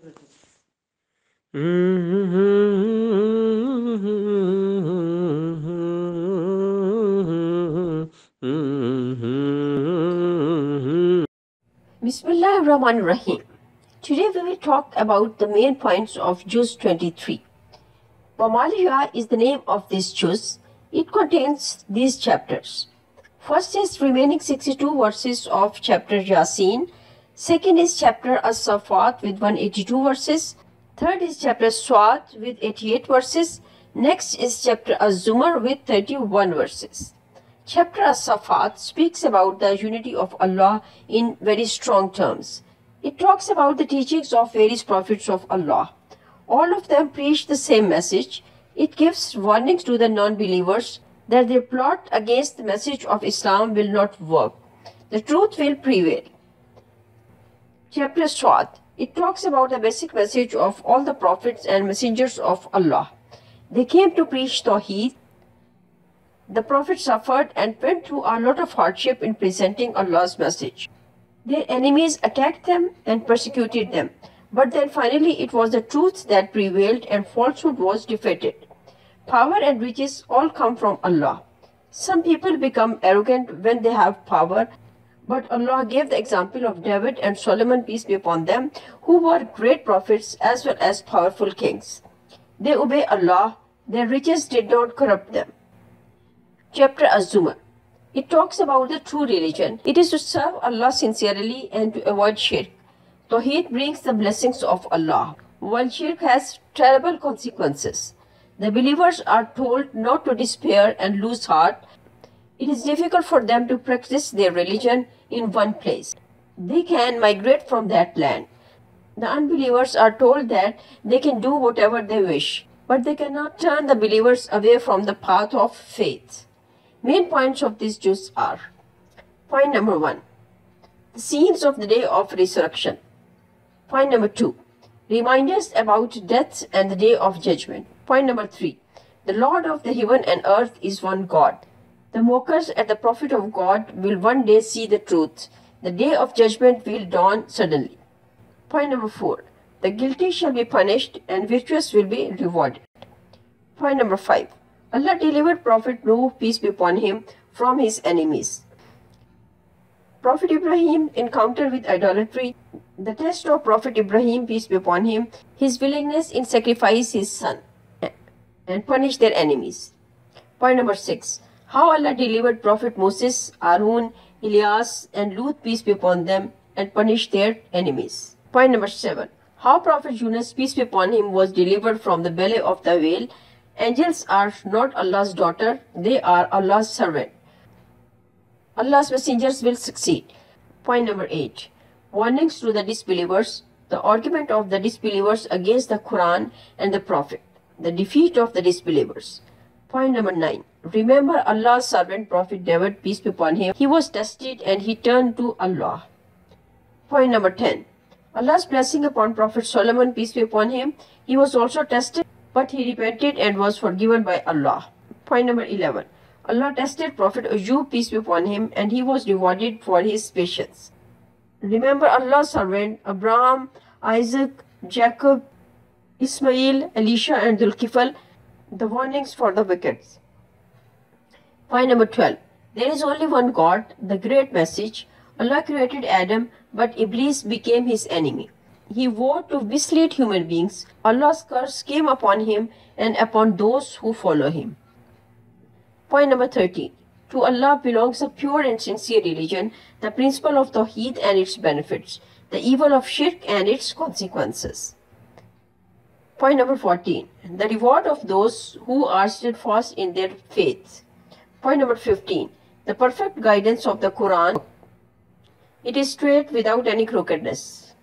Bismillahirrahmanirrahim. Today we will talk about the main points of JUZ 23. Wamaliya is the name of this JUZ. It contains these chapters. First is remaining 62 verses of chapter Yasin. Second is chapter as-Saffat with 182 verses. Third is chapter suad with 88 verses. Next is chapter az-zumr with 31 verses. Chapter as-Saffat speaks about the unity of Allah in very strong terms. It talks about the teachings of various prophets of Allah. All of them preach the same message. It gives warnings to the non-believers that their plot against the message of Islam will not work. The truth will prevail. Chapter Suad. It talks about the basic message of all the prophets and messengers of Allah. They came to preach Tawhid. The Prophet suffered and went through a lot of hardship in presenting Allah's message. Their enemies attacked them and persecuted them. But then finally it was the truth that prevailed and falsehood was defeated. Power and riches all come from Allah. Some people become arrogant when they have power, but Allah gave the example of David and Solomon, peace be upon them, who were great prophets as well as powerful kings. They obey Allah. Their riches did not corrupt them. Chapter az-Zumr. It talks about the true religion. It is to serve Allah sincerely and to avoid shirk. Tawhid brings the blessings of Allah, while shirk has terrible consequences. The believers are told not to despair and lose heart. It is difficult for them to practice their religion in one place. They can migrate from that land. The unbelievers are told that they can do whatever they wish, but they cannot turn the believers away from the path of faith. Main points of this JUZ are: point number 1, the scenes of the day of resurrection. Point number 2, reminders about death and the day of judgment. Point number 3, the Lord of the heaven and earth is one God. The mockers at the prophet of God will one day see the truth. The day of judgment will dawn suddenly. Point number 4, the guilty shall be punished and virtuous will be rewarded. Point number 5, Allah delivered Prophet Nuh, peace be upon him, from his enemies. Prophet Ibrahim encounter with idolatry. The test of Prophet Ibrahim, peace be upon him, his willingness in sacrifice his son and punish their enemies. Point number 6, how Allah delivered Prophet Moses, Aaron, Elias and Lut, peace be upon them, and punished their enemies. Point number 7, how Prophet Yunus, peace be upon him, was delivered from the belly of the whale. Angels are not Allah's daughter, they are Allah's servant. Allah's messengers will succeed. Point number 8, warnings to the disbelievers, the argument of the disbelievers against the Quran and the Prophet, the defeat of the disbelievers. Point number 9, remember Allah's servant Prophet David, peace be upon him. He was tested and he turned to Allah. Point number 10, Allah's blessing upon Prophet Solomon, peace be upon him. He was also tested, but he repented and was forgiven by Allah. Point number 11, Allah tested Prophet Ayub, peace be upon him, and he was rewarded for his patience. Remember Allah's servant Abraham, Isaac, Jacob, Ismail, Elisha and Dhul-Kifl, the warnings for the wicked. Point number 12, there is only one God, the great message. Allah created Adam, but Iblis became his enemy. He vowed to mislead human beings. Allah's curse came upon him and upon those who follow him. Point number 13, to Allah belongs a pure and sincere religion, the principle of Tawhid and its benefits, the evil of shirk and its consequences. Point number 14, the reward of those who are steadfast in their faith. Point number 15, the perfect guidance of the Quran. It is straight without any crookedness.